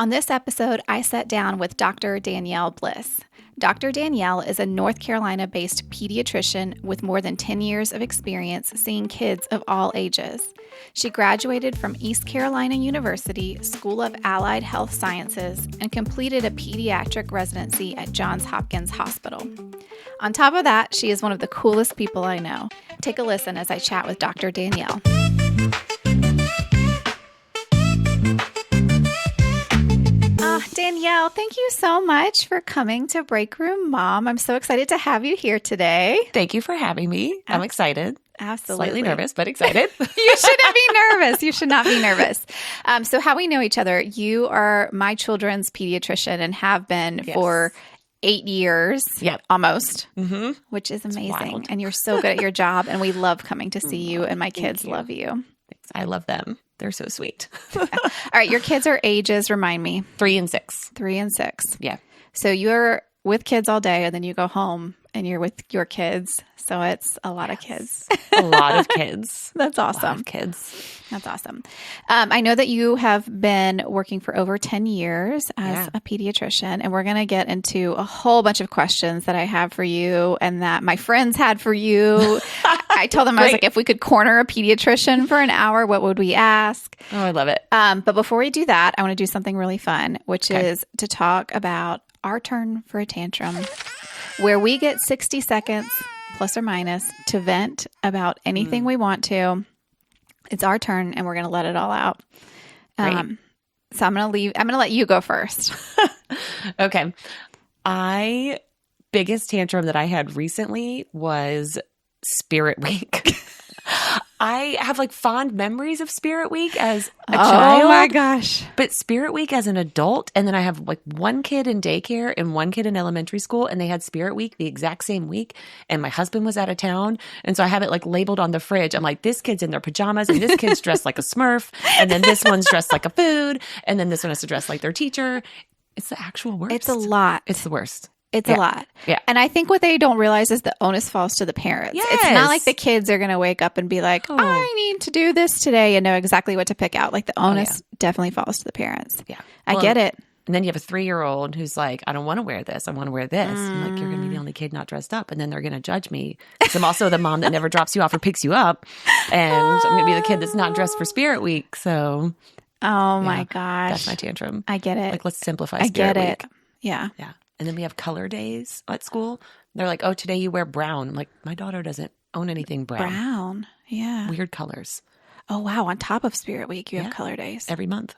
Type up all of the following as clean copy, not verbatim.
On this episode, I sat down with Dr. Danielle Bliss. Dr. Danielle is a North Carolina-based pediatrician with more than 10 years of experience seeing kids of all ages. She graduated from East Carolina University School of Allied Health Sciences and completed a pediatric residency at Johns Hopkins Hospital. On top of that, she is one of the coolest people I know. Take a listen as I chat with Dr. Danielle. Danielle, thank you so much for coming to Break Room Mom. I'm so excited to have you here today. Thank you for having me. I'm excited. Absolutely. Slightly nervous, but excited. You shouldn't be nervous. You should not be nervous. So how we know each other, you are my children's pediatrician and have been for 8 years, almost, which is amazing. And you're so good at your job, and we love coming to see you, and my kids love you. Thanks. I love them. They're so sweet. All right. Your kids are ages, remind me. 3 and 6. 3 and 6. Yeah. So you're with kids all day, and then you go home and you're with your kids. So it's a lot of kids. A lot of kids. That's awesome. A lot of kids. That's awesome. I know that you have been working for over 10 years as a pediatrician, and we're going to get into a whole bunch of questions that I have for you and that my friends had for you. I told them, I was like, if we could corner a pediatrician for an hour, what would we ask? Oh, I love it. But before we do that, I want to do something really fun, which is to talk about our turn for a tantrum, where we get 60 seconds plus or minus to vent about anything we want to. It's our turn, and we're going to let it all out. So I'm going to let you go first. Okay. Biggest tantrum that I had recently was Spirit Week. I have fond memories of Spirit Week as a child. Oh my gosh. But Spirit Week as an adult, and then I have one kid in daycare and one kid in elementary school, and they had Spirit Week the exact same week, and my husband was out of town, and so I have it labeled on the fridge. I'm like, this kid's in their pajamas, and this kid's dressed like a Smurf, and then this one's dressed like a food, and then this one has to dress like their teacher. It's the actual worst. It's a lot. It's the worst. It's a lot. Yeah. And I think what they don't realize is the onus falls to the parents. Yes. It's not like the kids are going to wake up and be like, I need to do this today and know exactly what to pick out. The onus definitely falls to the parents. Yeah. I get it. And then you have a 3-year-old who's like, I don't want to wear this. I want to wear this. I'm like, you're going to be the only kid not dressed up. And then they're going to judge me. Because I'm also the mom that never drops you off or picks you up. And I'm going to be the kid that's not dressed for Spirit Week. So. Oh my gosh. That's my tantrum. I get it. Let's simplify Spirit Week. Yeah. Yeah. And then we have color days at school. They're like, oh, today you wear brown. I'm like, my daughter doesn't own anything brown. Brown. Yeah. Weird colors. Oh, wow. On top of Spirit Week, you have color days. Every month.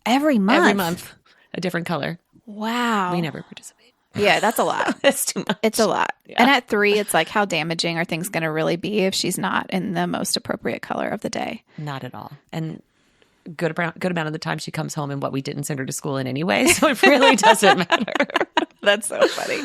Every month? Every month. A different color. Wow. We never participate. Yeah, that's a lot. That's too much. It's a lot. Yeah. And at 3, it's like, how damaging are things going to really be if she's not in the most appropriate color of the day? Not at all. And good amount of the time she comes home in what we didn't send her to school in anyway. So it really doesn't matter. That's so funny.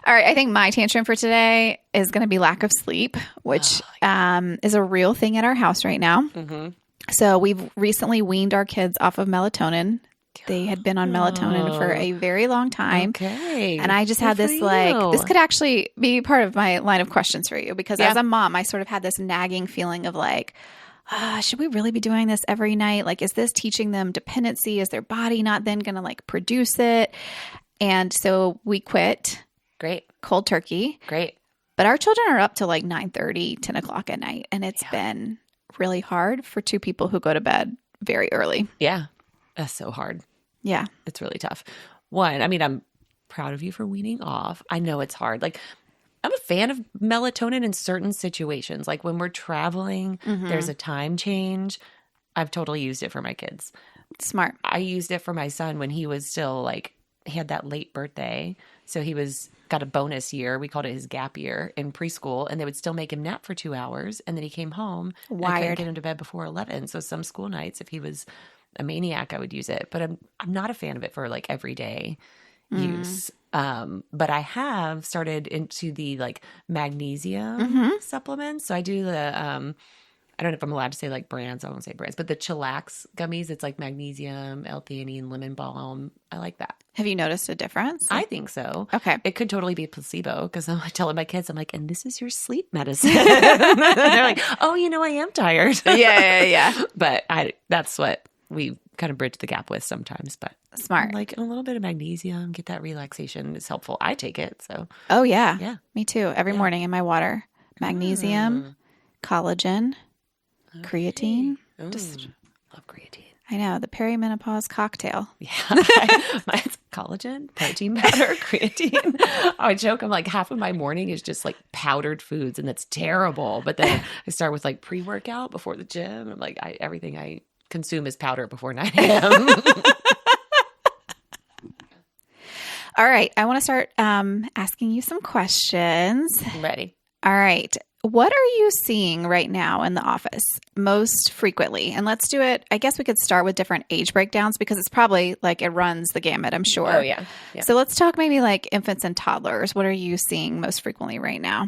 All right. I think my tantrum for today is going to be lack of sleep, which is a real thing at our house right now. Mm-hmm. So we've recently weaned our kids off of melatonin. They had been on melatonin for a very long time. Okay. And I just had this this could actually be part of my line of questions for you, because as a mom, I sort of had this nagging feeling of should we really be doing this every night? Is this teaching them dependency? Is their body not then going to produce it? And so we quit. Great. Cold turkey. Great. But our children are up to 9:30, 10 o'clock at night. And it's been really hard for 2 people who go to bed very early. Yeah. That's so hard. Yeah. It's really tough. I'm proud of you for weaning off. I know it's hard. I'm a fan of melatonin in certain situations. When we're traveling, there's a time change. I've totally used it for my kids. Smart. I used it for my son when he was still he had that late birthday. So he got a bonus year. We called it his gap year in preschool, and they would still make him nap for 2 hours. And then he came home. And I couldn't get him to bed before 11. So some school nights, if he was a maniac, I would use it. But I'm not a fan of it for everyday use. But I have started into the magnesium supplements. So I do the I don't know if I'm allowed to say brands. I won't say brands, but the chillax gummies. It's magnesium, L-theanine, lemon balm. I like that. Have you noticed a difference? I think so. Okay. It could totally be placebo, because I'm telling my kids, I'm like, and this is your sleep medicine. They're like, oh, I am tired. Yeah. But that's what we kind of bridge the gap with sometimes. But Smart. like a little bit of magnesium, get that relaxation is helpful. I take it. So Oh, yeah. yeah. Me too. Every morning in my water. Magnesium, collagen, creatine. Just love creatine. I know. The perimenopause cocktail. Yeah. Mine's collagen, protein powder, creatine. I joke. I'm like, half of my morning is just like powdered foods, and that's terrible. But then I start with like pre-workout before the gym. I'm like, everything I consume is powder before 9 a.m. All right. I want to start asking you some questions. I'm ready. All right. What are you seeing right now in the office most frequently? And let's do it. I guess we could start with different age breakdowns because it's probably like it runs the gamut, I'm sure. Oh, yeah. So let's talk maybe like infants and toddlers. What are you seeing most frequently right now?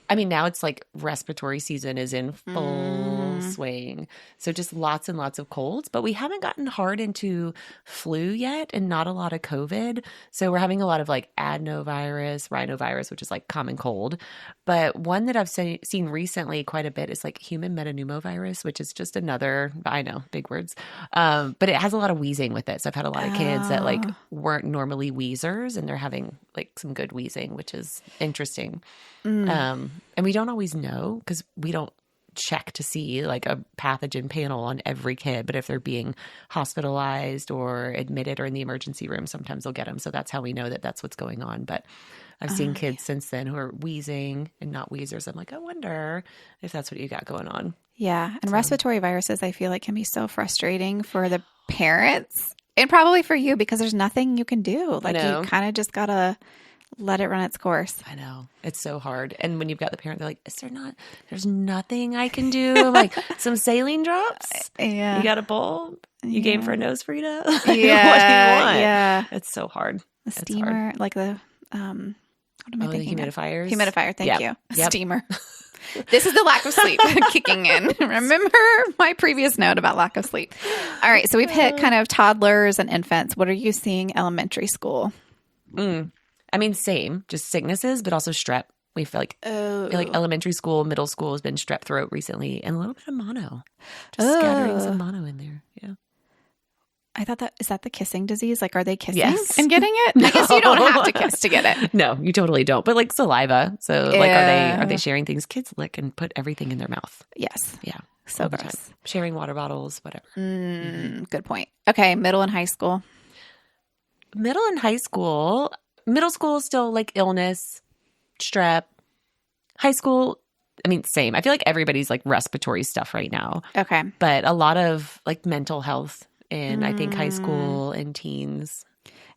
I mean, now it's like respiratory season is in full swing. So just lots and lots of colds, but we haven't gotten hard into flu yet and not a lot of COVID. So we're having a lot of like adenovirus, rhinovirus, which is like common cold. But one that I've seen recently quite a bit is like human metapneumovirus, which is just another, I know, big words, but it has a lot of wheezing with it. So I've had a lot of kids that like weren't normally wheezers and they're having like some good wheezing, which is interesting. And we don't always know because we don't check to see like a pathogen panel on every kid. But if they're being hospitalized or admitted or in the emergency room, sometimes they'll get them. So that's how we know that that's what's going on. But I've seen kids since then who are wheezing and not wheezers. I'm like, I wonder if that's what you got going on. Yeah. And respiratory viruses, I feel like can be so frustrating for the parents and probably for you because there's nothing you can do. Like you kind of just got to let it run its course. I know. It's so hard. And when you've got the parent, they're like, there's nothing I can do? I'm like, some saline drops? Yeah. You got a bulb? You game for a nose Frida? Yeah. What do you want? Yeah. It's so hard. The steamer, like the, what am I thinking? The humidifiers? Humidifier. Thank you. Yep. Steamer. This is the lack of sleep kicking in. Remember my previous note about lack of sleep. All right. So we've hit kind of toddlers and infants. What are you seeing elementary school? I mean, same, just sicknesses, but also strep. We feel like elementary school, middle school has been strep throat recently, and a little bit of mono. Just scattering some mono in there. Yeah. I thought is that the kissing disease? Like, are they kissing Yes. and getting it? I guess you don't have to kiss to get it. No, you totally don't. But like saliva. So like, are they sharing things? Kids lick and put everything in their mouth. Yes. Yeah. So gross. Sharing water bottles, whatever. Good point. Okay. Middle and high school. Middle and high school. Middle school is still like illness, strep. High school, I mean, same. I feel like everybody's like respiratory stuff right now. Okay. But a lot of like mental health in, I think, high school and teens.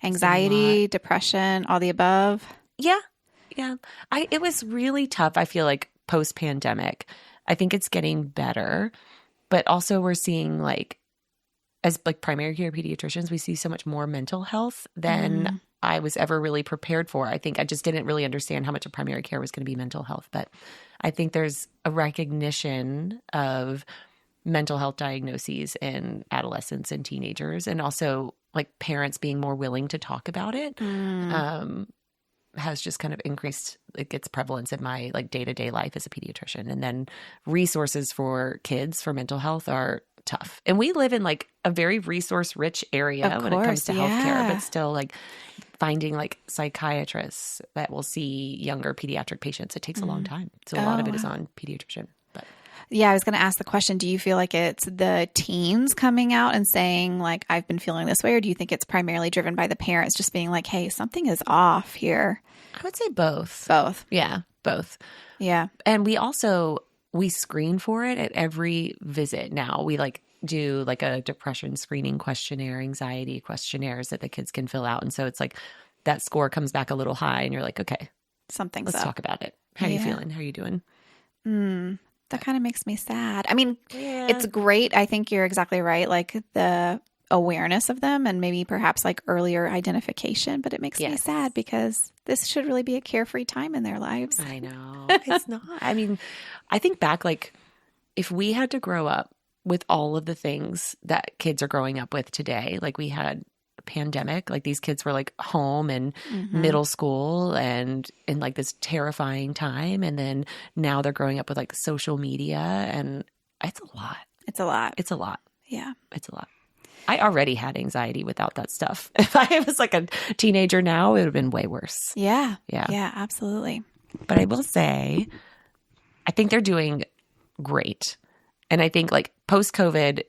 Anxiety, depression, all the above. Yeah. Yeah. It was really tough, I feel like, post-pandemic. I think it's getting better. But also we're seeing like, as like primary care pediatricians, we see so much more mental health than I was ever really prepared for. I think I just didn't really understand how much of primary care was going to be mental health. But I think there's a recognition of mental health diagnoses in adolescents and teenagers, and also like parents being more willing to talk about it has just kind of increased its prevalence in my like day-to-day life as a pediatrician. And then resources for kids for mental health are tough. And we live in like a very resource-rich area when it comes to healthcare, but still like finding like psychiatrists that will see younger pediatric patients, it takes a long time. So a lot of it is on pediatrician. But yeah, I was going to ask the question, do you feel like it's the teens coming out and saying like, I've been feeling this way, or do you think it's primarily driven by the parents just being like, hey, something is off here? I would say both. Both. Yeah, both. Yeah. And we screen for it at every visit now. We like do like a depression screening questionnaire, anxiety questionnaires that the kids can fill out. And so it's like that score comes back a little high and you're like, okay, something's let's talk about it. How are you feeling? How are you doing? That kind of makes me sad. I mean, it's great. I think you're exactly right. Like the awareness of them and maybe perhaps like earlier identification, but it makes me sad because this should really be a carefree time in their lives. I know. It's not. I mean, I think back like if we had to grow up with all of the things that kids are growing up with today, like we had a pandemic, like these kids were like home and middle school and in like this terrifying time. And then now they're growing up with like social media and it's a lot. It's a lot. It's a lot. Yeah. It's a lot. I already had anxiety without that stuff. If I was like a teenager now, it would have been way worse. Yeah. Yeah. Yeah, absolutely. But I will say, I think they're doing great. And I think like post-COVID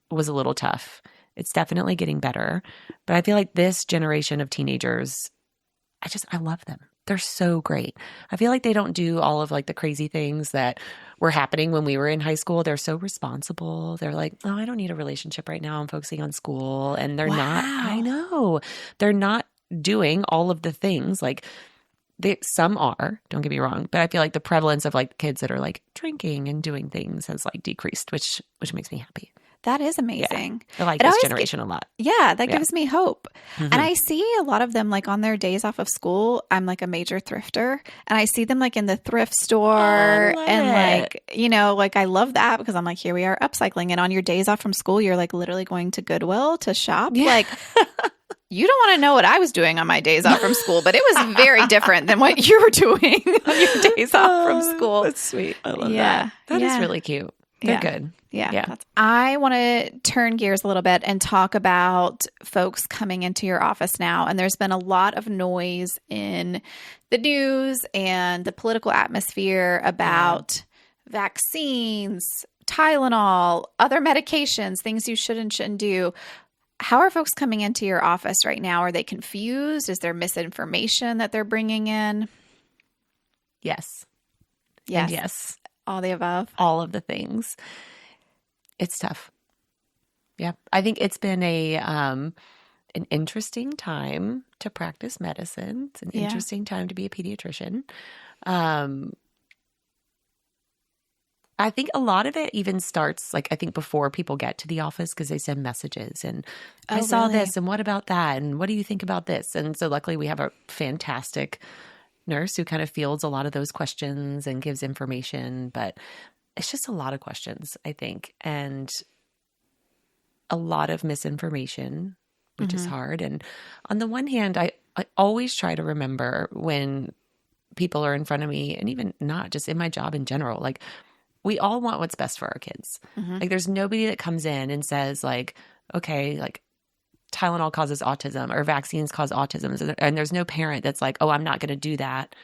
was a little tough. It's definitely getting better. But I feel like this generation of teenagers, I love them. They're so great. I feel like they don't do all of like the crazy things that were happening when we were in high school. They're so responsible. They're like, oh, I don't need a relationship right now. I'm focusing on school. And they're not, I know, they're not doing all of the things like some are, don't get me wrong, but I feel like the prevalence of like kids that are like drinking and doing things has like decreased, which makes me happy. That is amazing. Yeah. I like this generation a lot. Yeah, that gives me hope. And I see a lot of them like on their days off of school. I'm like a major thrifter and I see them like in the thrift store like, you know, like I love that because I'm like, here we are upcycling. And on your days off from school, you're like literally going to Goodwill to shop. Yeah. Like you don't want to know what I was doing on my days off from school, but it was very different than what you were doing on your days off from school. That's sweet. I love that. That is really cute. They're good. Yeah. I want to turn gears a little bit and talk about folks coming into your office now. And there's been a lot of noise in the news and the political atmosphere about vaccines, Tylenol, other medications, things you should and shouldn't do. How are folks coming into your office right now? Are they confused? Is there misinformation that they're bringing in? Yes. Yes. And yes. All the above. All of the things. It's tough. Yeah. I think it's been an interesting time to practice medicine. It's an interesting time to be a pediatrician. I think a lot of it even starts like I think before people get to the office because they send messages and I saw this and what about that and what do you think about this? And so luckily we have a fantastic nurse who kind of fields a lot of those questions and gives information, but it's just a lot of questions, I think, and a lot of misinformation, which is hard. And on the one hand, I always try to remember when people are in front of me and even not just in my job in general, like we all want what's best for our kids. Like there's nobody that comes in and says like, okay, like Tylenol causes autism or vaccines cause autism. And there's no parent that's like, oh, I'm not going to do that.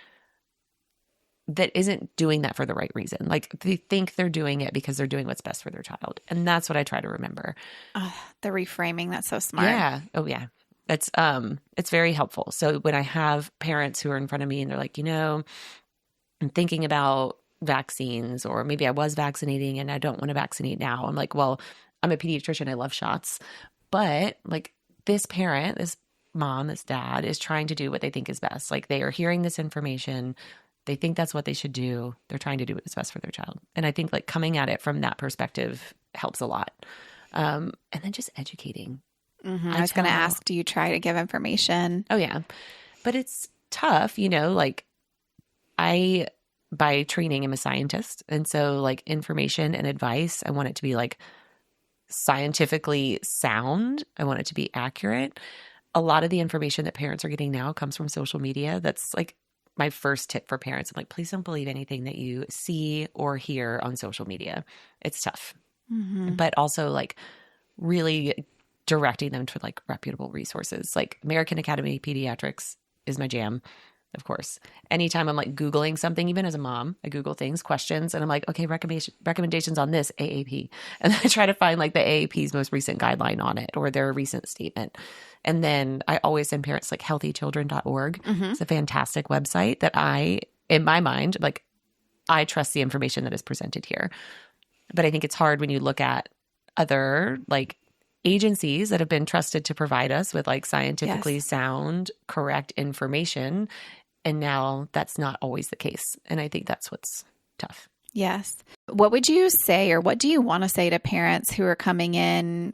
That isn't doing that for the right reason. Like they think they're doing it because they're doing what's best for their child. And that's what I try to remember. The reframing, that's so smart. Yeah. Oh yeah. It's very helpful. So when I have parents who are in front of me and they're like, you know, I'm thinking about vaccines or maybe I was vaccinating and I don't want to vaccinate now. I'm like, well, I'm a pediatrician. I love shots. But like this parent, this mom, this dad is trying to do what they think is best. Like they are hearing this information. They think that's what they should do. They're trying to do what's best for their child. And I think like coming at it from that perspective helps a lot. And then just educating. I was going to ask, do you try to give information? Oh yeah. But it's tough, you know, like by training, I'm a scientist. And so like information and advice, I want it to be like scientifically sound. I want it to be accurate. A lot of the information that parents are getting now comes from social media. That's like my first tip for parents. I'm like, please don't believe anything that you see or hear on social media. It's tough. But also like really directing them to like reputable resources. Like American Academy of Pediatrics is my jam. Of course, anytime I'm like Googling something, even as a mom, I Google things, questions, and I'm like, okay, recommendations on this AAP. And then I try to find like the AAP's most recent guideline on it or their recent statement. And then I always send parents like healthychildren.org. It's a fantastic website that in my mind, like I trust the information that is presented here. But I think it's hard when you look at other like agencies that have been trusted to provide us with like scientifically sound, correct information. And now that's not always the case. And I think that's what's tough. Yes. What would you say, or what do you want to say to parents who are coming in,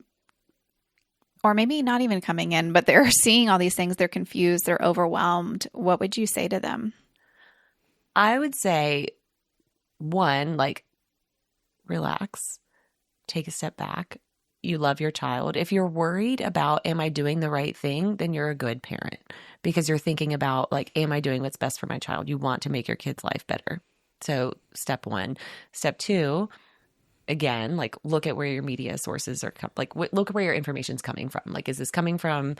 or maybe not even coming in, but they're seeing all these things, they're confused, they're overwhelmed. What would you say to them? I would say, one, like, relax, take a step back. You love your child. If you're worried about, am I doing the right thing? Then you're a good parent because you're thinking about like, am I doing what's best for my child? You want to make your kid's life better. So step one. Step two, again, like look at where your media sources are, look at where your information's coming from. Like, is this coming from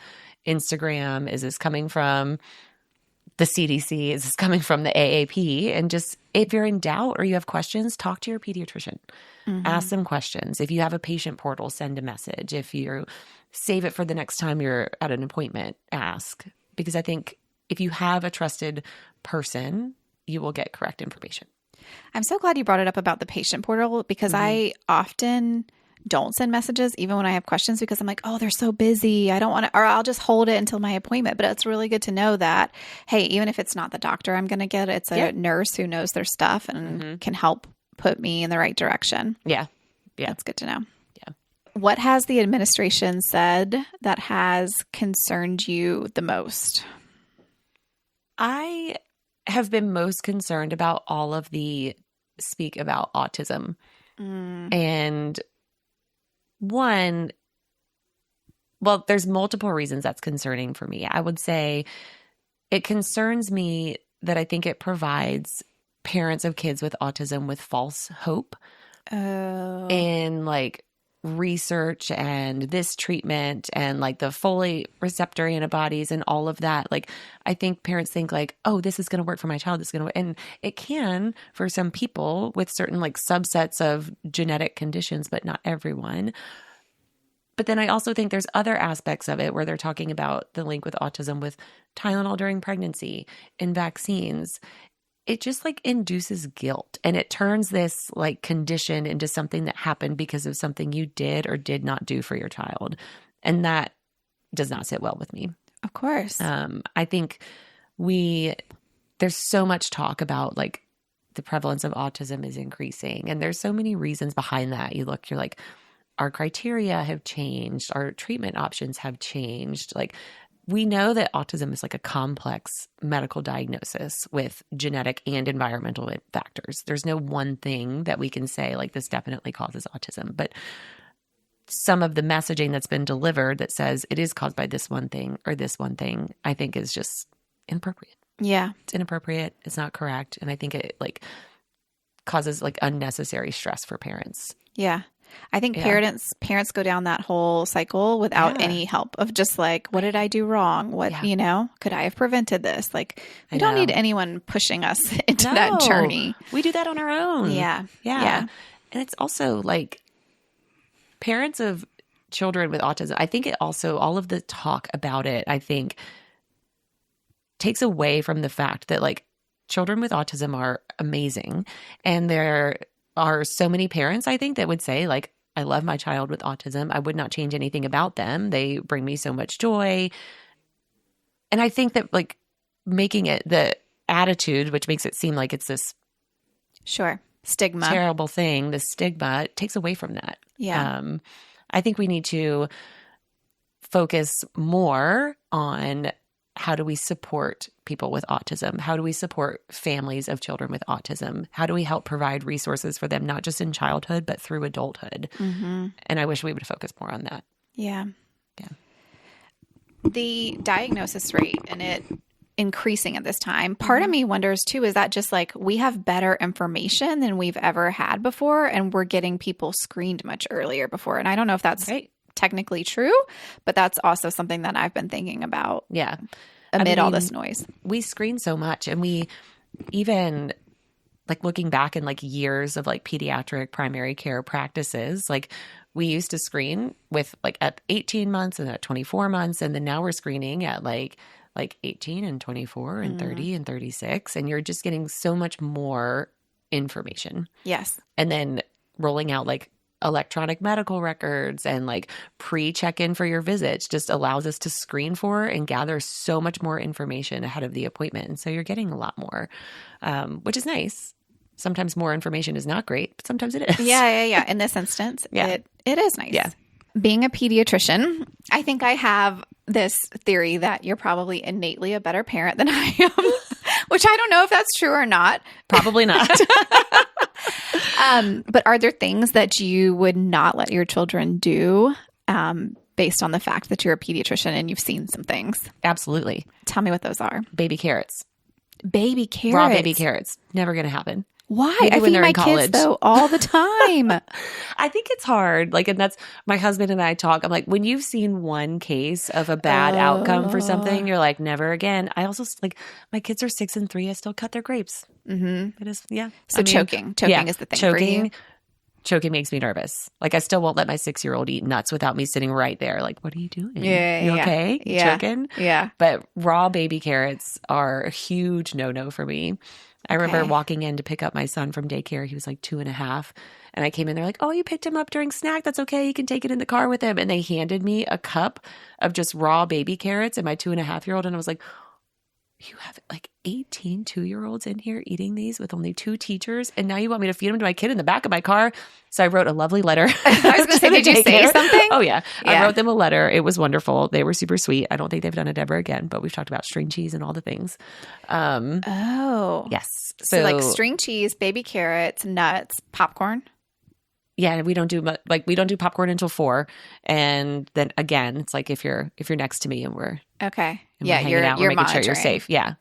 Instagram? Is this coming from the CDC? Is this coming from the AAP? And just, if you're in doubt or you have questions, talk to your pediatrician. Ask them questions. If you have a patient portal, send a message. If you save it for the next time you're at an appointment, ask. Because I think if you have a trusted person, you will get correct information. I'm so glad you brought it up about the patient portal, because I often don't send messages even when I have questions, because I'm like, oh, they're so busy. I don't want to, or I'll just hold it until my appointment. But it's really good to know that, hey, even if it's not the doctor I'm going to get, it's a nurse who knows their stuff and can help put me in the right direction. Yeah. Yeah. That's good to know. Yeah. What has the administration said that has concerned you the most? I have been most concerned about all of the speak about autism. And there's multiple reasons that's concerning for me. I would say it concerns me that I think it provides parents of kids with autism with false hope in like research and this treatment and like the folate receptor antibodies and all of that. Like, I think parents think like, oh, this is going to work for my child. This is going to work. And it can for some people with certain like subsets of genetic conditions, but not everyone. But then I also think there's other aspects of it where they're talking about the link with autism with Tylenol during pregnancy and vaccines. It just like induces guilt, and it turns this like condition into something that happened because of something you did or did not do for your child. And does not sit well with me. Of course. I think there's so much talk about like the prevalence of autism is increasing, and there's so many reasons behind that. You're like, our criteria have changed, our treatment options have changed. Like, we know that autism is like a complex medical diagnosis with genetic and environmental factors. There's no one thing that we can say like this definitely causes autism, but some of the messaging that's been delivered that says it is caused by this one thing or this one thing, I think is just inappropriate. Yeah. It's inappropriate. It's not correct. And I think it like causes like unnecessary stress for parents. Yeah. I think parents go down that whole cycle without any help of just like, what did I do wrong? What, could I have prevented this? Like, we don't need anyone pushing us into that journey. We do that on our own. Yeah. And it's also like parents of children with autism. I think it also, all of the talk about it, I think takes away from the fact that like children with autism are amazing. And there are so many parents, I think, that would say like, I love my child with autism. I would not change anything about them. They bring me so much joy. And I think that like making it the attitude, which makes it seem like it's this stigma, terrible thing, this stigma, takes away from that. Yeah. I think we need to focus more on how do we support people with autism? How do we support families of children with autism? How do we help provide resources for them, not just in childhood, but through adulthood? And I wish we would focus more on that. Yeah. The diagnosis rate and it increasing at this time, part of me wonders too, is that just like we have better information than we've ever had before, and we're getting people screened much earlier before. And I don't know if that's technically true, but that's also something that I've been thinking about. Yeah. Amid all this noise. We screen so much, and we even like looking back in like years of like pediatric primary care practices, like we used to screen with like at 18 months and at 24 months. And then now we're screening at like 18 and 24 and 30 and 36. And you're just getting so much more information. Yes. And then rolling out like electronic medical records and like pre-check-in for your visits just allows us to screen for and gather so much more information ahead of the appointment. And so you're getting a lot more, which is nice. Sometimes more information is not great, but sometimes it is. Yeah. In this instance, it is nice. Yeah. Being a pediatrician, I think I have this theory that you're probably innately a better parent than I am, which I don't know if that's true or not. Probably not. But are there things that you would not let your children do based on the fact that you're a pediatrician and you've seen some things? Absolutely. Tell me what those are. Baby carrots. Baby carrots. Raw baby carrots. Never going to happen. Why? Maybe I when feed they're my in kids college. though all the time. I think it's hard. Like, and that's my husband and I talk. I'm like, when you've seen one case of a bad outcome for something, you're like, never again. I also like my kids are 6 and 3. I still cut their grapes. Mm-hmm. It is, yeah. So choking is the thing for you. Choking makes me nervous. Like, I still won't let my 6-year-old eat nuts without me sitting right there. Like, what are you doing? You okay? You choking? Yeah. But raw baby carrots are a huge no-no for me. I remember walking in to pick up my son from daycare. He was like 2.5. And I came in there like, oh, you picked him up during snack. That's okay. You can take it in the car with him. And they handed me a cup of just raw baby carrots and my 2.5-year-old. And I was like, you have like 18 2-year-olds in here eating these with only 2 teachers. And now you want me to feed them to my kid in the back of my car. So I wrote a lovely letter. I was going to say, did you say something? Oh, yeah. I wrote them a letter. It was wonderful. They were super sweet. I don't think they've done it ever again, but we've talked about string cheese and all the things. Yes. So like string cheese, baby carrots, nuts, popcorn. Yeah, we don't do popcorn until 4, and then again, it's like if you're next to me and we're hanging out, we're making sure you're safe. Yeah.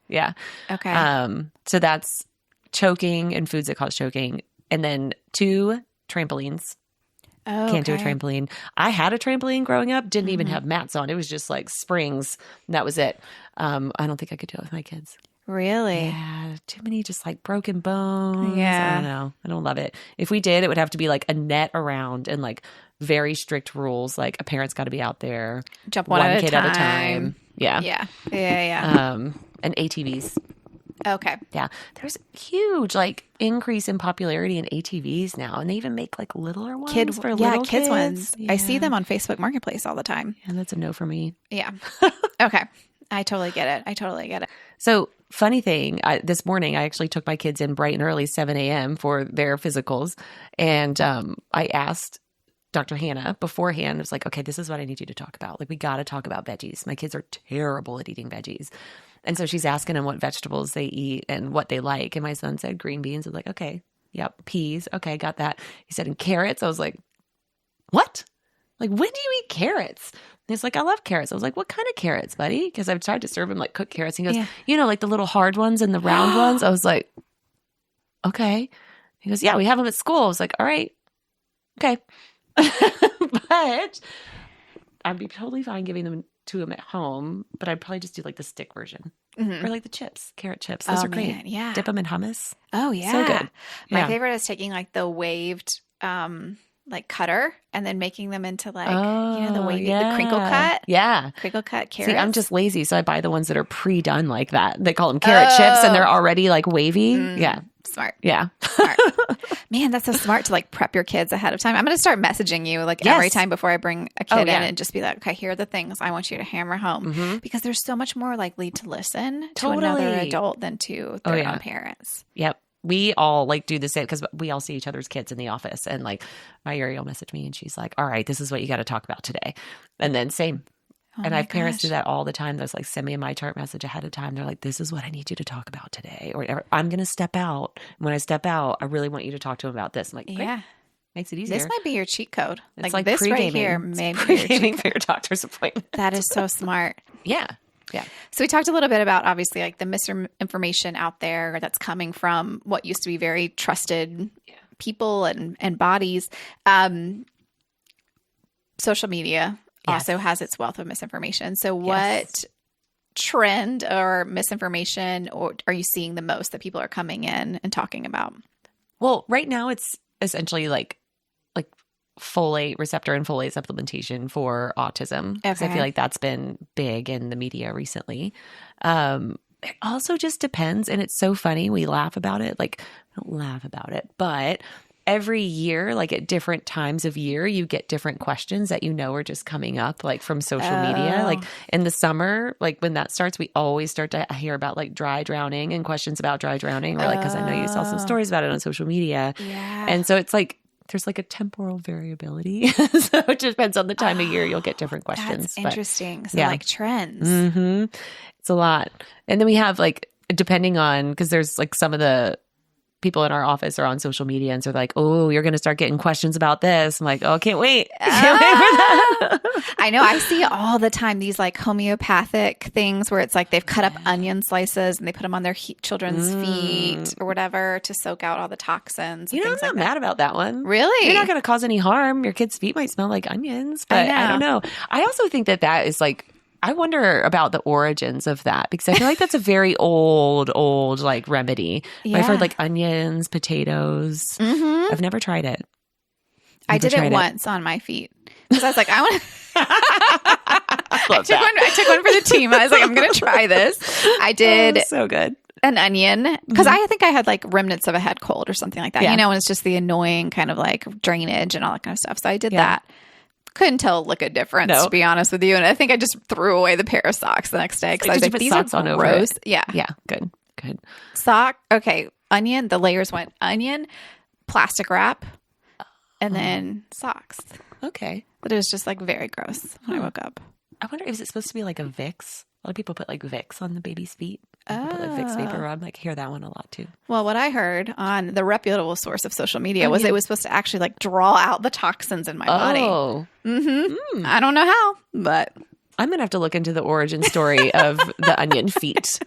Okay. So that's choking and foods that cause choking, and then 2 trampolines. Can't do a trampoline. I had a trampoline growing up. Didn't even have mats on. It was just like springs. And that was it. I don't think I could do it with my kids. Really? Yeah, too many just like broken bones. Yeah. I don't know. I don't love it. If we did, it would have to be like a net around and like very strict rules. Like a parent's got to be out there. Jump one kid at a time. Yeah. Yeah. And ATVs. Okay. Yeah. There's huge like increase in popularity in ATVs now. And they even make like littler ones for little kids ones. Yeah. I see them on Facebook Marketplace all the time. And that's a no for me. Yeah. Okay. I totally get it. So funny thing, this morning I actually took my kids in bright and early, 7 a.m. for their physicals. And I asked Dr. Hannah beforehand, I was like, okay, this is what I need you to talk about. Like, we got to talk about veggies. My kids are terrible at eating veggies. And so she's asking them what vegetables they eat and what they like. And my son said green beans. I was like, okay, yep, peas. Okay, got that. He said, and carrots. I was like, what? Like, when do you eat carrots? And he's like, I love carrots. I was like, what kind of carrots, buddy? Because I've tried to serve him like cooked carrots. And he goes, like the little hard ones and the round ones. I was like, okay. He goes, yeah, we have them at school. I was like, all right, okay. But I'd be totally fine giving them to him at home. But I'd probably just do like the stick version or like the chips, carrot chips. Those are great. Yeah. Dip them in hummus. Oh, yeah. So good. My favorite is taking like the waved like cutter and then making them into like, the wavy, the crinkle cut. Yeah. Crinkle cut carrots. See, I'm just lazy. So I buy the ones that are pre-done like that. They call them carrot chips and they're already like wavy. Yeah. Smart. Yeah. Smart. Man, that's so smart to like prep your kids ahead of time. I'm going to start messaging you like every time before I bring a kid in and just be like, okay, here are the things I want you to hammer home because they're so much more likely to listen to another adult than to their own parents. Yep. We all like do the same because we all see each other's kids in the office, and like my Yuri will message me and she's like, all right, this is what you got to talk about today. And then same. And I have parents do that all the time. There's like send me a My Chart message ahead of time. They're like, this is what I need you to talk about today. Or I'm going to step out. When I step out, I really want you to talk to them about this. I'm like, great. Yeah. Makes it easier. This might be your cheat code. It's like this right here may be your cheat code for your doctor's appointment. That is so smart. Yeah. Yeah. So we talked a little bit about obviously like the misinformation out there that's coming from what used to be very trusted people and bodies. Social media also has its wealth of misinformation. So what trend or misinformation are you seeing the most that people are coming in and talking about? Well, right now it's essentially like folate receptor and folate supplementation for autism. Okay. I feel like that's been big in the media recently. It also just depends. And it's so funny. We laugh about it. Like, I don't laugh about it, but every year, like at different times of year, you get different questions that are just coming up like from social media. Like in the summer, like when that starts, we always start to hear about like dry drowning and questions about dry drowning. Or like, because I know you saw some stories about it on social media. Yeah. And so it's like, there's like a temporal variability. So it depends on the time of year. You'll get different questions. That's interesting. So like trends. It's a lot. And then we have like, depending on, because there's like some of the people in our office are on social media and so they're like, oh, you're going to start getting questions about this. I'm like, oh, can't wait. Can't wait for that. I know. I see all the time these like homeopathic things where it's like they've cut up onion slices and they put them on their children's feet or whatever to soak out all the toxins. You know, I'm not mad about that one. Really? You're not going to cause any harm. Your kid's feet might smell like onions, but I don't know. I also think that is like, I wonder about the origins of that because I feel like that's a very old like remedy. Yeah. I've heard like onions, potatoes. Mm-hmm. I've never tried it. I did it once on my feet because I was like, I want to. I took one for the team. I was like, I'm going to try this. I did. So good. An onion because I think I had like remnants of a head cold or something like that. Yeah. You know, and it's just the annoying kind of like drainage and all that kind of stuff. So I did that. Couldn't tell like a difference to be honest with you, and I think I just threw away the pair of socks the next day because I was like, "These are gross." Yeah, good. Sock. Okay, onion. The layers went onion, plastic wrap, and then socks. Okay, but it was just like very gross when I woke up. I wonder, is it supposed to be like a Vicks? A lot of people put like Vicks on the baby's feet. Put like Vicks vapor rub. Like hear that one a lot too. Well, what I heard on the reputable source of social media was it was supposed to actually like draw out the toxins in my body. Oh, I don't know how, but I'm gonna have to look into the origin story of the onion feet.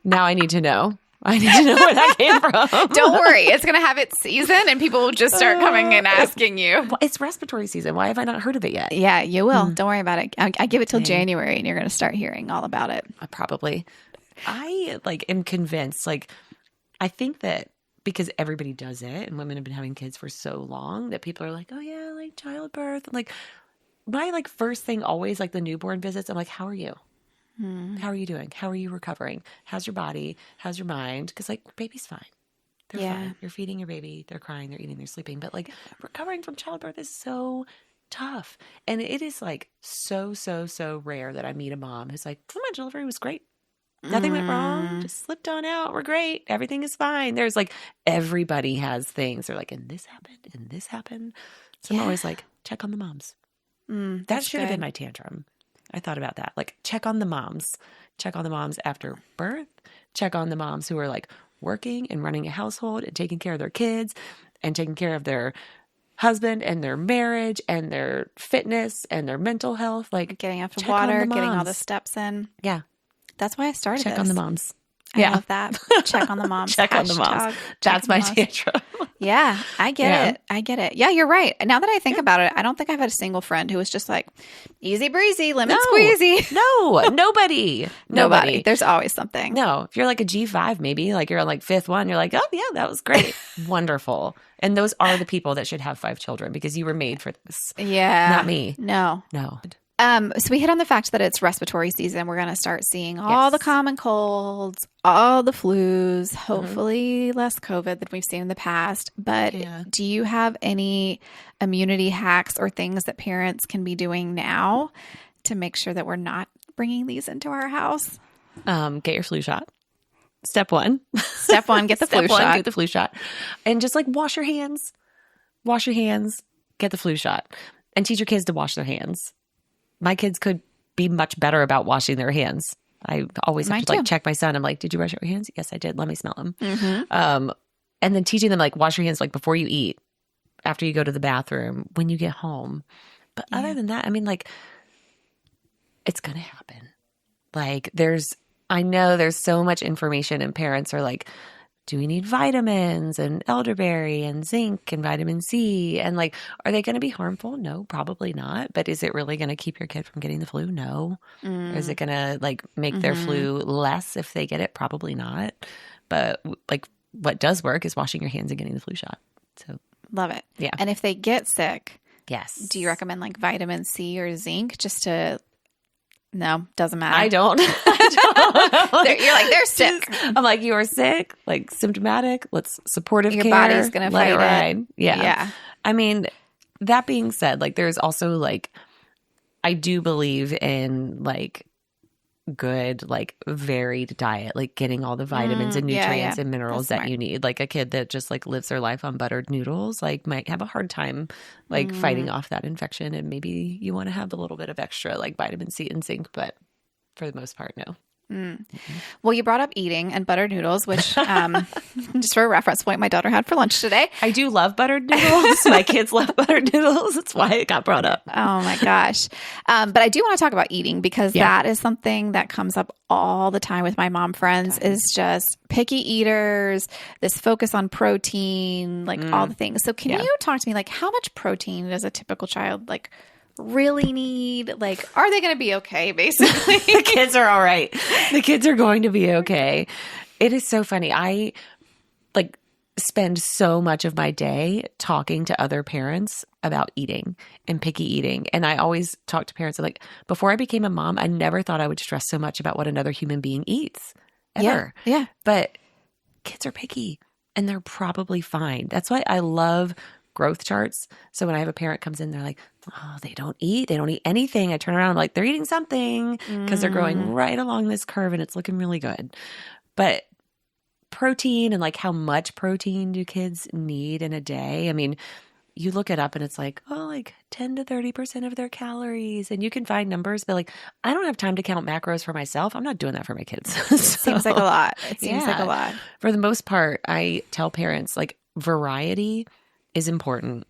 Now I need to know. I need to know where that came from. Don't worry. It's going to have its season and people will just start coming and asking you. Well, it's respiratory season. Why have I not heard of it yet? Yeah, you will. Don't worry about it. I give it till January and you're going to start hearing all about it. Probably. I am convinced, I think that because everybody does it and women have been having kids for so long that people are like, oh yeah, like childbirth. I'm like, my first thing always the newborn visits, I'm like, how are you? How are you doing? How are you recovering? How's your body? How's your mind? Because baby's fine. They're fine. You're feeding your baby. They're crying. They're eating. They're sleeping. But recovering from childbirth is so tough. And it is so rare that I meet a mom who's like, oh, my delivery was great. Nothing went wrong. Just slipped on out. We're great. Everything is fine. There's everybody has things. They're and this happened and this happened. So I'm always check on the moms. That should have been my tantrum. I thought about that. Check on the moms. Check on the moms after birth. Check on the moms who are working and running a household and taking care of their kids and taking care of their husband and their marriage and their fitness and their mental health. Getting up to water, getting all the steps in. Yeah. That's why I started Check on the moms. I love that. Check on the moms. Check on the moms. That's my tantrum. Yeah, I get it. Yeah, you're right. Now that I think about it, I don't think I've had a single friend who was just easy breezy, lemon squeezy. No, nobody. Nobody. There's always something. No, if you're a G5, maybe you're on fifth one, you're oh yeah, that was great. Wonderful. And those are the people that should have 5 children because you were made for this. Yeah. Not me. No. So we hit on the fact that it's respiratory season. We're going to start seeing all the common colds, all the flus, hopefully less COVID than we've seen in the past. But do you have any immunity hacks or things that parents can be doing now to make sure that we're not bringing these into our house? Get your flu shot. Step 1. Step 1, get the flu shot. Get the flu shot. And just wash your hands. Wash your hands. Get the flu shot. And teach your kids to wash their hands. My kids could be much better about washing their hands. I always have to check my son. I'm did you wash your hands? Yes, I did. Let me smell them. And then teaching them wash your hands before you eat, after you go to the bathroom, when you get home. But other than that, it's going to happen. I know there's so much information and parents are do we need vitamins and elderberry and zinc and vitamin C? And are they going to be harmful? No, probably not. But is it really going to keep your kid from getting the flu? No. Is it going to make their flu less if they get it? Probably not. But what does work is washing your hands and getting the flu shot. So love it. Yeah. And if they get sick, yes, do you recommend vitamin C or zinc just to? No, doesn't matter. I don't. You're they're sick. I'm you are sick, symptomatic. Let's supportive your care. Your body's going to fight it. Ride. Yeah. That being said, there's also I do believe in good, varied diet, getting all the vitamins and nutrients and minerals that you need. A kid that just lives their life on buttered noodles, might have a hard time fighting off that infection. And maybe you want to have a little bit of extra vitamin C and zinc, but for the most part, no. Well, you brought up eating and buttered noodles, which, just for a reference point, my daughter had for lunch today. I do love buttered noodles. My kids love buttered noodles. That's why it got brought up. Oh my gosh. But I do want to talk about eating because that is something that comes up all the time with my mom friends is just picky eaters, this focus on protein, like all the things. So can you talk to me, like how much protein does a typical child like really need? Like, are they going to be okay, basically? The kids are all right. The kids are going to be okay. It is so funny. I like spend so much of my day talking to other parents about eating and picky eating. And I always talk to parents like, before I became a mom, I never thought I would stress so much about what another human being eats ever. Yeah. But kids are picky and they're probably fine. That's why I love growth charts. So when I have a parent comes in, they're like, oh, they don't eat anything. I turn around, I'm like, they're eating something because they're growing right along this curve and it's looking really good. But protein and like how much protein do kids need in a day? I mean, you look it up and it's like, oh, like 10 to 30% of their calories. And you can find numbers, but like, I don't have time to count macros for myself. I'm not doing that for my kids. Seems like a lot. It seems like a lot. For the most part, I tell parents like variety is important.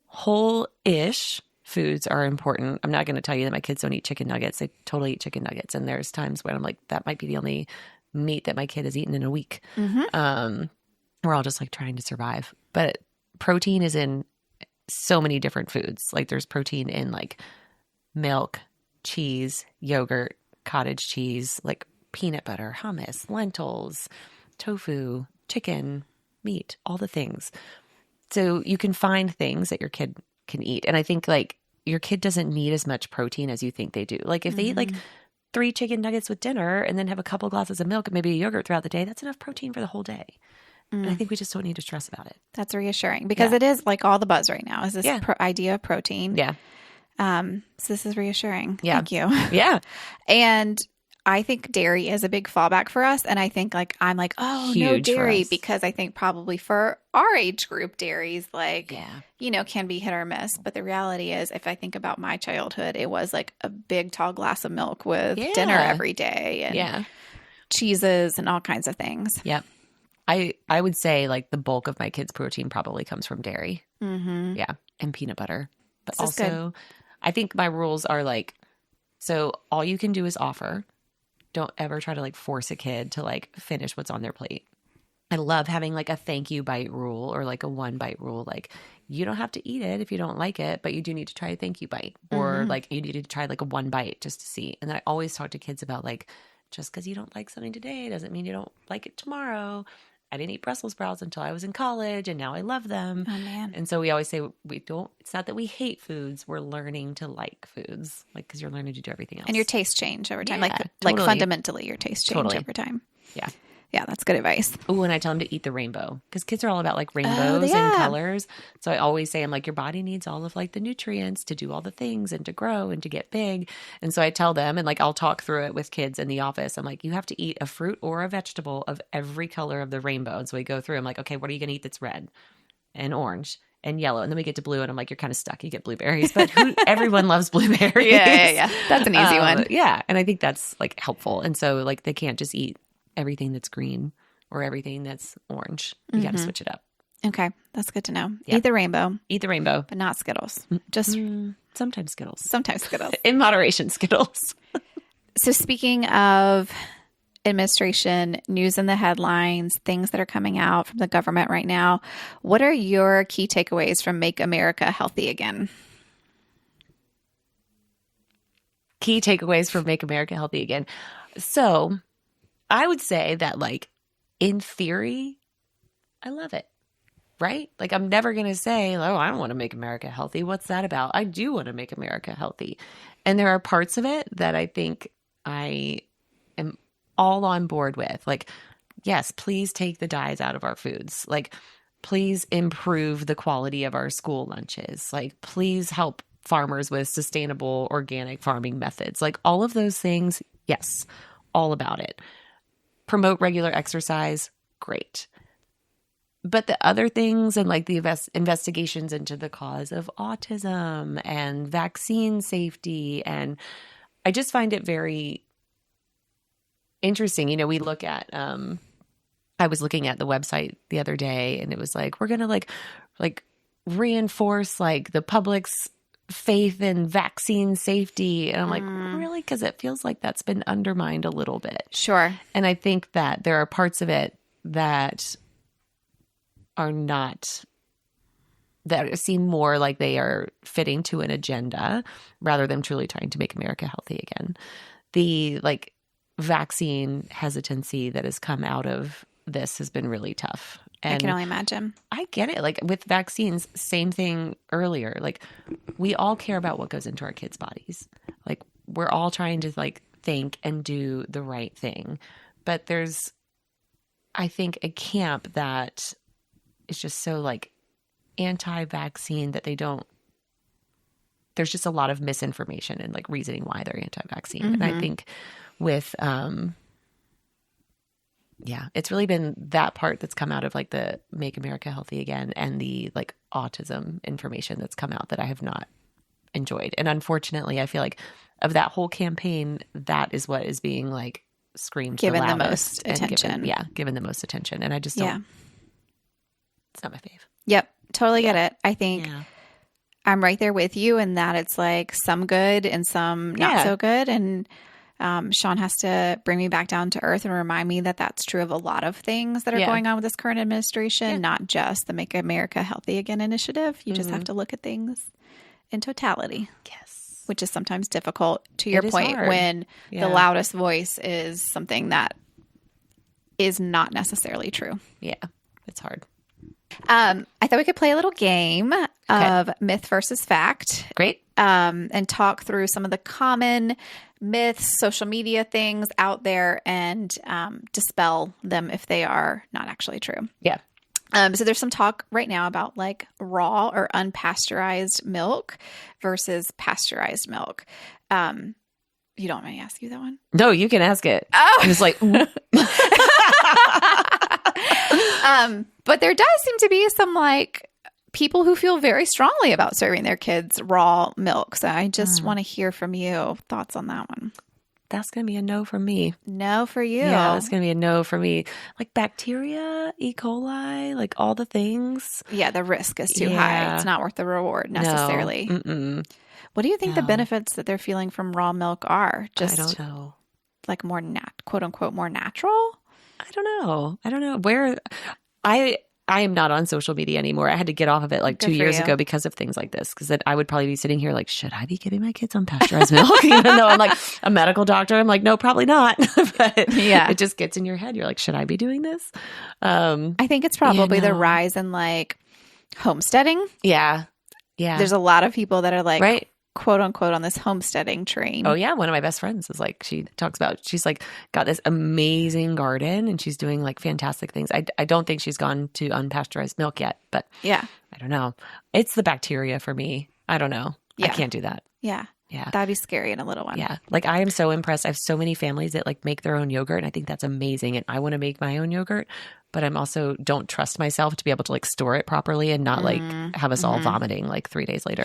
Whole-ish foods are important. I'm not going to tell you that my kids don't eat chicken nuggets. They totally eat chicken nuggets. And there's times when I'm like, that might be the only meat that my kid has eaten in a week. We're all just like trying to survive. But protein is in so many different foods. Like there's protein in like milk, cheese, yogurt, cottage cheese, like peanut butter, hummus, lentils, tofu, chicken, meat, all the things. So you can find things that your kid can eat. And I think like your kid doesn't need as much protein as you think they do. Like if they eat like 3 chicken nuggets with dinner and then have a couple glasses of milk and maybe a yogurt throughout the day, that's enough protein for the whole day. And I think we just don't need to stress about it. That's reassuring because it is like all the buzz right now is this idea of protein. Yeah. So this is reassuring. Yeah. Thank you. Yeah. And I think dairy is a big fallback for us. And I think like, I'm like, oh, Huge no dairy, for us. because I think probably for our age group, dairy's like, you know, can be hit or miss. But the reality is, if I think about my childhood, it was like a big tall glass of milk with dinner every day and cheeses and all kinds of things. Yep. I would say like the bulk of my kids' protein probably comes from dairy. Yeah. And peanut butter. But This is also, I think my rules are like, so all you can do is offer. Don't ever try to like force a kid to like finish what's on their plate. I love having like a thank you bite rule or like a 1 bite rule. Like you don't have to eat it if you don't like it, but you do need to try a thank you bite or like you need to try like a 1 bite just to see. And then I always talk to kids about like, just because you don't like something today doesn't mean you don't like it tomorrow. I didn't eat Brussels sprouts until I was in college and now I love them. Oh man. And so we always say it's not that we hate foods. We're learning to like foods, like, cause you're learning to do everything else. And your tastes change over time. Yeah, like totally. fundamentally your tastes change over time. Yeah. Yeah, that's good advice. Oh, and I tell them to eat the rainbow because kids are all about like rainbows and colors. So I always say, I'm like, your body needs all of like the nutrients to do all the things and to grow and to get big. And so I tell them, and like I'll talk through it with kids in the office. I'm like, you have to eat a fruit or a vegetable of every color of the rainbow. And so we go through, I'm like, okay, what are you going to eat that's red and orange and yellow? And then we get to blue and I'm like, you're kind of stuck. You get blueberries, but everyone loves blueberries. Yeah. That's an easy one. Yeah. And I think that's like helpful. And so like they can't just eat everything that's green or everything that's orange. You got to switch it up. Okay. That's good to know. Yeah. Eat the rainbow. Eat the rainbow. But not Skittles. Just sometimes Skittles. sometimes Skittles. In moderation, Skittles. So speaking of administration, news in the headlines, things that are coming out from the government right now, what are your key takeaways from Make America Healthy Again? Key takeaways from Make America Healthy Again. So I would say that like in theory, I love it. Right? Like I'm never going to say, oh, I don't want to make America healthy. What's that about? I do want to make America healthy. And there are parts of it that I think I am all on board with. Like, yes, please take the dyes out of our foods. Like, please improve the quality of our school lunches. Like, please help farmers with sustainable organic farming methods. Like all of those things, yes, all about it. Promote regular exercise, great. But the other things and like the investigations into the cause of autism and vaccine safety, and I just find it very interesting. You know, we look at, I was looking at the website the other day and it was like, we're going to like reinforce like the public's faith in vaccine safety. And I'm like, really? Because it feels like that's been undermined a little bit. Sure. And I think that there are parts of it that are not, that seem more like they are fitting to an agenda rather than truly trying to make America healthy again. The like vaccine hesitancy that has come out of this has been really tough. And I can only imagine. I get it. Like with vaccines, same thing earlier. Like we all care about what goes into our kids' bodies. Like we're all trying to like think and do the right thing. But there's, I think, a camp that is just so like anti-vaccine that they don't, there's just a lot of misinformation and like reasoning why they're anti-vaccine. Mm-hmm. And I think with, yeah, it's really been that part that's come out of like the Make America Healthy Again and the like autism information that's come out that I have not enjoyed. And unfortunately, I feel like of that whole campaign, that is what is being like screamed given the loudest most attention. Given the most attention. And I just don't, it's not my fave. Yep. Totally get it. I think I'm right there with you in that it's like some good and some not so good. And Sean has to bring me back down to earth and remind me that that's true of a lot of things that are going on with this current administration, not just the Make America Healthy Again initiative. You just have to look at things in totality. Yes. Which is sometimes difficult, to your point, when the loudest voice is something that is not necessarily true. Yeah, it's hard. I thought we could play a little game of myth versus fact. Great. And talk through some of the common myths, social media things out there, and dispel them if they are not actually true. Yeah. So there's some talk right now about like raw or unpasteurized milk versus pasteurized milk. You don't want me to ask you that one? No, you can ask it. Oh. I'm just like, but there does seem to be some like people who feel very strongly about serving their kids raw milk. So I just want to hear from you. Thoughts on that one? that's going to be a no from me. No for you. Yeah, that's going to be a no for me. Like bacteria, E. coli, like all the things. Yeah, the risk is too high. It's not worth the reward necessarily. No. What do you think the benefits that they're feeling from raw milk are? Just I don't know. Like more quote unquote more natural? I don't know. Where I am not on social media anymore. I had to get off of it like 2 years ago because of things like this. Because then I would probably be sitting here like, should I be giving my kids unpasteurized milk? Even though I'm like a medical doctor, I'm like, no, probably not. But it just gets in your head. You're like, should I be doing this? I think it's probably the rise in like homesteading. Yeah. There's a lot of people that are like, quote unquote, on this homesteading train. Oh yeah. One of my best friends is like, she talks about, she's like got this amazing garden and she's doing like fantastic things. I don't think she's gone to unpasteurized milk yet, but I don't know. It's the bacteria for me. I don't know. I can't do that. Yeah. That'd be scary in a little one. Yeah. Like I am so impressed. I have so many families that like make their own yogurt and I think that's amazing. And I want to make my own yogurt, but I'm also don't trust myself to be able to like store it properly and not like have us all vomiting like 3 days later.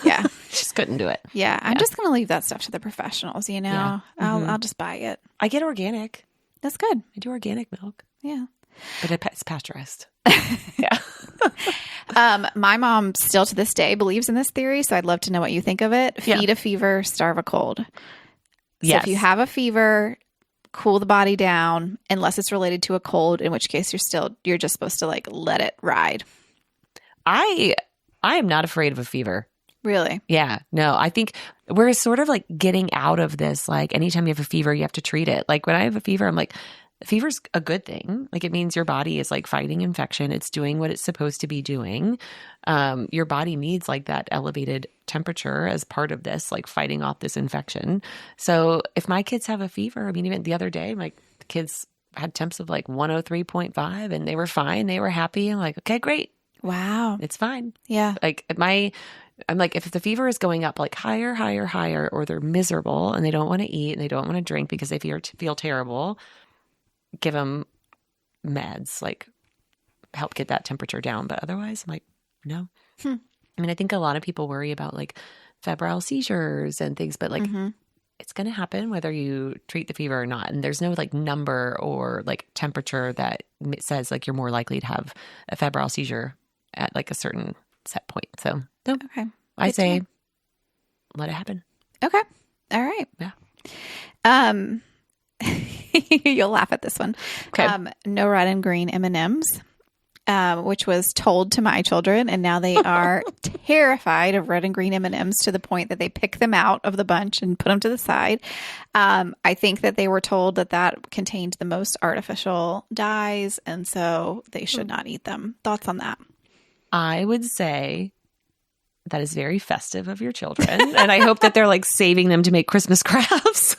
Yeah. Just couldn't do it. Yeah. I'm just going to leave that stuff to the professionals, you know? Yeah. I'll just buy it. I get organic. That's good. I do organic milk. Yeah. But it's pasteurized. My mom still to this day believes in this theory, so I'd love to know what you think of it. Feed a fever, starve a cold. So if you have a fever, cool the body down, unless it's related to a cold, in which case you're just supposed to like let it ride. I am not afraid of a fever. Really? Yeah. No, I think we're sort of like getting out of this. Like anytime you have a fever, you have to treat it. Like when I have a fever, I'm like, fever's a good thing. Like it means your body is like fighting infection. It's doing what it's supposed to be doing. Your body needs like that elevated temperature as part of this, like fighting off this infection. So if my kids have a fever, I mean, even the other day, the kids had temps of like 103.5 and they were fine. They were happy. I'm like, okay, great. Wow. It's fine. Yeah. I'm like, if the fever is going up like higher, or they're miserable and they don't want to eat and they don't want to drink because they feel terrible, give them meds, like help get that temperature down. But otherwise, I'm like, no. I mean, I think a lot of people worry about like febrile seizures and things, but like it's going to happen whether you treat the fever or not. And there's no like number or like temperature that says like you're more likely to have a febrile seizure at like a certain set point. So no, Okay. I say let it happen. Okay. All right. Yeah. You'll laugh at this one. Okay. No red and green M&Ms. Which was told to my children, and now they are terrified of red and green M&Ms to the point that they pick them out of the bunch and put them to the side. I think that they were told that that contained the most artificial dyes, and so they should not eat them. Thoughts on that? I would say that is very festive of your children, and I hope that they're like saving them to make Christmas crafts.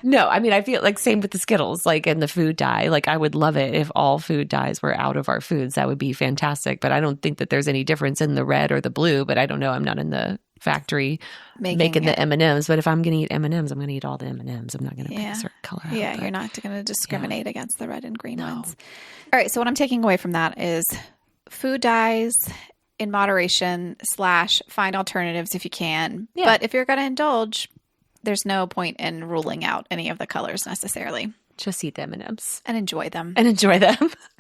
No, I mean, I feel like same with the Skittles, like in the food dye. Like I would love it if all food dyes were out of our foods. That would be fantastic. But I don't think that there's any difference in the red or the blue. But I don't know. I'm not in the factory making the M&Ms. But if I'm going to eat M&Ms, I'm going to eat all the M&Ms. I'm not going to pick a certain color out. Yeah, you're not going to discriminate against the red and green ones. All right. So what I'm taking away from that is food dyes in moderation / find alternatives if you can. Yeah. But if you're going to indulge, there's no point in ruling out any of the colors necessarily. Just eat the M&Ms. And enjoy them.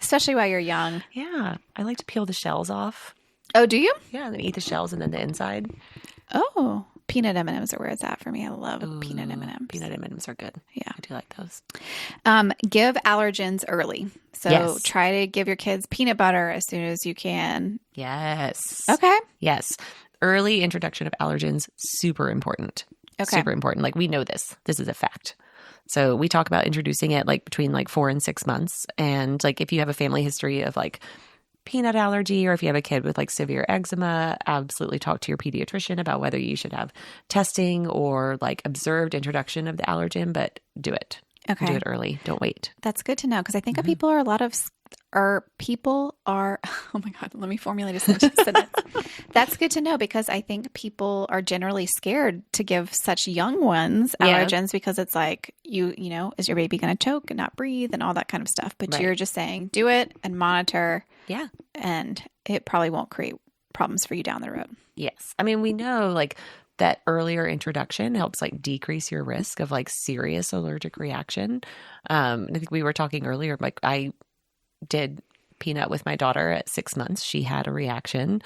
Especially while you're young. Yeah. I like to peel the shells off. Oh, do you? Yeah, and then eat the shells and then the inside. Oh, peanut M&Ms are where it's at for me. I love peanut M&Ms. Peanut M&Ms are good. Yeah. I do like those. Give allergens early. So try to give your kids peanut butter as soon as you can. Yes. Okay. Yes. Early introduction of allergens, super important. Okay. Super important. Like we know this. This is a fact. So we talk about introducing it like between like 4 and 6 months. And like if you have a family history of like peanut allergy or if you have a kid with like severe eczema, absolutely talk to your pediatrician about whether you should have testing or like observed introduction of the allergen, but do it. Okay. Do it early. Don't wait. That's good to know because I think people are oh my God, let me formulate a sentence. That's good to know because I think people are generally scared to give such young ones allergens because it's like, you know, is your baby going to choke and not breathe and all that kind of stuff. But you're just saying do it and monitor. Yeah. And it probably won't create problems for you down the road. Yes. I mean, we know like that earlier introduction helps like decrease your risk of like serious allergic reaction. I think we were talking earlier, like I did peanut with my daughter at 6 months. She had a reaction.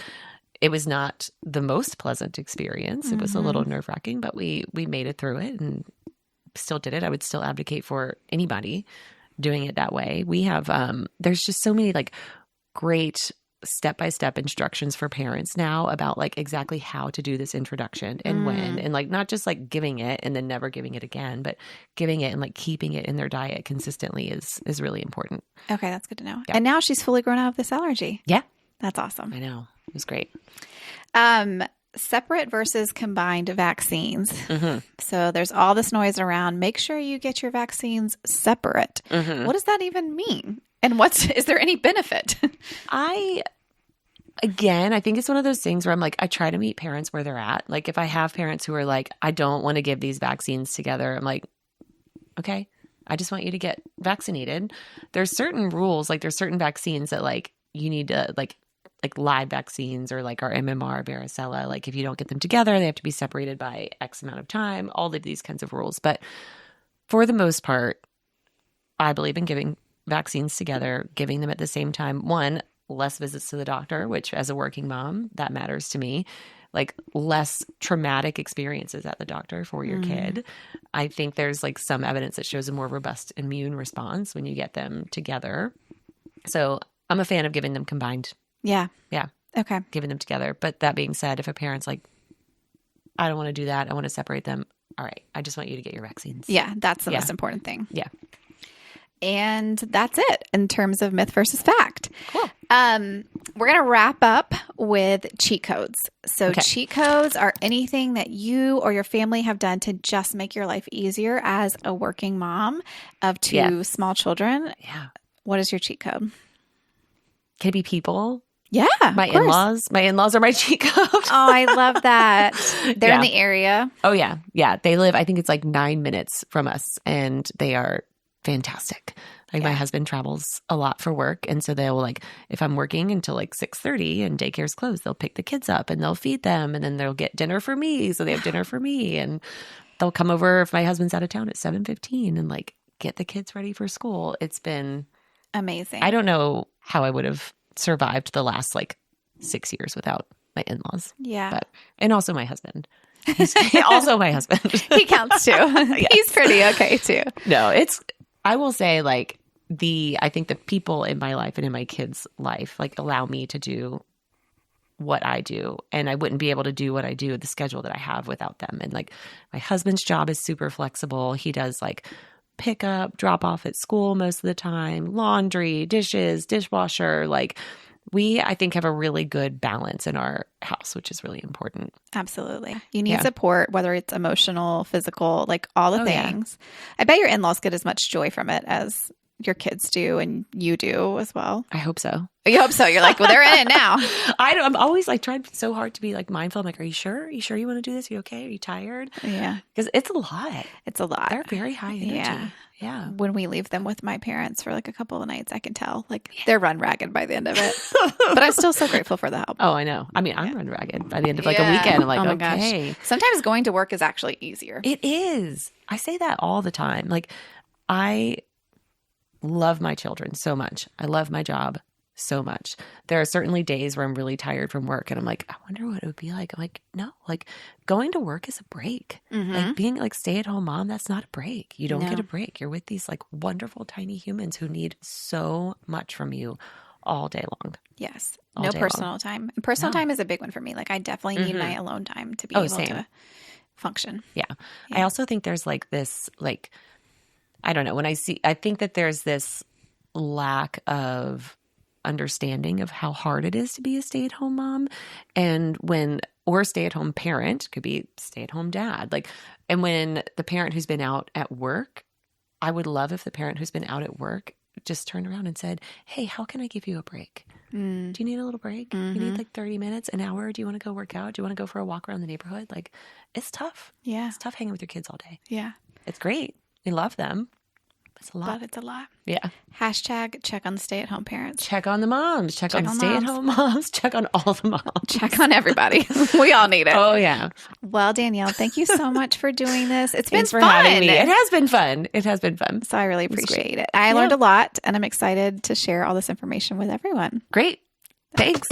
It was not the most pleasant experience. It was a little nerve-wracking, but we made it through it and still did it. I would still advocate for anybody doing it that way. We have, there's just so many like great step-by-step instructions for parents now about like exactly how to do this introduction and when, and like not just like giving it and then never giving it again, but giving it and like keeping it in their diet consistently is really important. Okay, that's good to know. Yeah. And now she's fully grown out of this allergy. Yeah. That's awesome. I know. It was great. Separate versus combined vaccines. So there's all this noise around. Make sure you get your vaccines separate. What does that even mean? And is there any benefit? I think it's one of those things where I'm like, I try to meet parents where they're at. Like if I have parents who are like, I don't want to give these vaccines together. I'm like, okay, I just want you to get vaccinated. There's certain rules, like there's certain vaccines that like you need to like live vaccines or like our MMR, varicella. Like if you don't get them together, they have to be separated by X amount of time, all of these kinds of rules. But for the most part, I believe in giving vaccines together, giving them at the same time. One, less visits to the doctor, which as a working mom, that matters to me. Like less traumatic experiences at the doctor for your kid. I think there's like some evidence that shows a more robust immune response when you get them together. So I'm a fan of giving them combined. Yeah. Yeah. Okay. Giving them together. But that being said, if a parent's like, I don't want to do that, I want to separate them. All right. I just want you to get your vaccines. Yeah. That's the most important thing. Yeah. And that's it in terms of myth versus fact. Cool. We're going to wrap up with cheat codes. So cheat codes are anything that you or your family have done to just make your life easier as a working mom of two small children. Yeah. What is your cheat code? Can it be people? Yeah. My in-laws. My in-laws are my cheat code. Oh, I love that. They're in the area. Oh, yeah. Yeah. They live, I think it's like 9 minutes from us, and they are fantastic. Like Yeah. my husband travels a lot for work. And so they'll like, if I'm working until like 6:30 and daycare's closed, they'll pick the kids up and they'll feed them. And then they'll get dinner for me. So they have dinner for me. And they'll come over if my husband's out of town at 7:15 and like get the kids ready for school. It's been amazing. I don't know how I would have survived the last like 6 years without my in-laws. Yeah. And also my husband. He's also my husband. He counts too. Yes. He's pretty okay too. No, I will say like I think the people in my life and in my kids' life like allow me to do what I do. And I wouldn't be able to do what I do, the schedule that I have without them. And like my husband's job is super flexible. He does like pick up, drop off at school most of the time, laundry, dishes, dishwasher. Like I think, have a really good balance in our house, which is really important. Absolutely. You need support, whether it's emotional, physical, like all the things. Yeah. I bet your in-laws get as much joy from it as your kids do and you do as well. I hope so. You hope so. You're like, well, they're in it now. I'm always like trying so hard to be like mindful. I'm like, are you sure? Are you sure you want to do this? Are you okay? Are you tired? Yeah. Because it's a lot. It's a lot. They're very high energy. Yeah. When we leave them with my parents for like a couple of nights, I can tell like they're run ragged by the end of it. But I'm still so grateful for the help. Oh, I know. I mean, I'm run ragged by the end of like a weekend. I'm like, okay. Gosh. Sometimes going to work is actually easier. It is. I say that all the time. Like I love my children so much. I love my job so much. There are certainly days where I'm really tired from work and I'm like, I wonder what it would be like. I'm like, no, like going to work is a break. Mm-hmm. Like being like stay-at-home mom, that's not a break. You don't get a break. You're with these like wonderful tiny humans who need so much from you all day long. Yes. No personal time. And personal time is a big one for me. Like I definitely need my alone time to be able to function. Yeah. I also think there's like this, like, I don't know. I think that there's this lack of understanding of how hard it is to be a stay-at-home mom or a stay-at-home parent, could be stay-at-home dad. Like, and when the parent who's been out at work, I would love if the parent who's been out at work just turned around and said, hey, how can I give you a break? Do you need a little break? Mm-hmm. You need like 30 minutes, an hour? Do you want to go work out? Do you want to go for a walk around the neighborhood? Like, it's tough. Yeah. It's tough hanging with your kids all day. Yeah. It's great. We love them. It's a lot. But it's a lot. Yeah. Hashtag check on the stay-at-home parents. Check on the moms. Check on stay-at-home moms. Check on all the moms. Check on everybody. We all need it. Oh, yeah. Well, Danielle, thank you so much for doing this. It's Thanks been for fun. having me. It has been fun. It has been fun. So I really appreciate it. I learned a lot, and I'm excited to share all this information with everyone. Great. Thanks.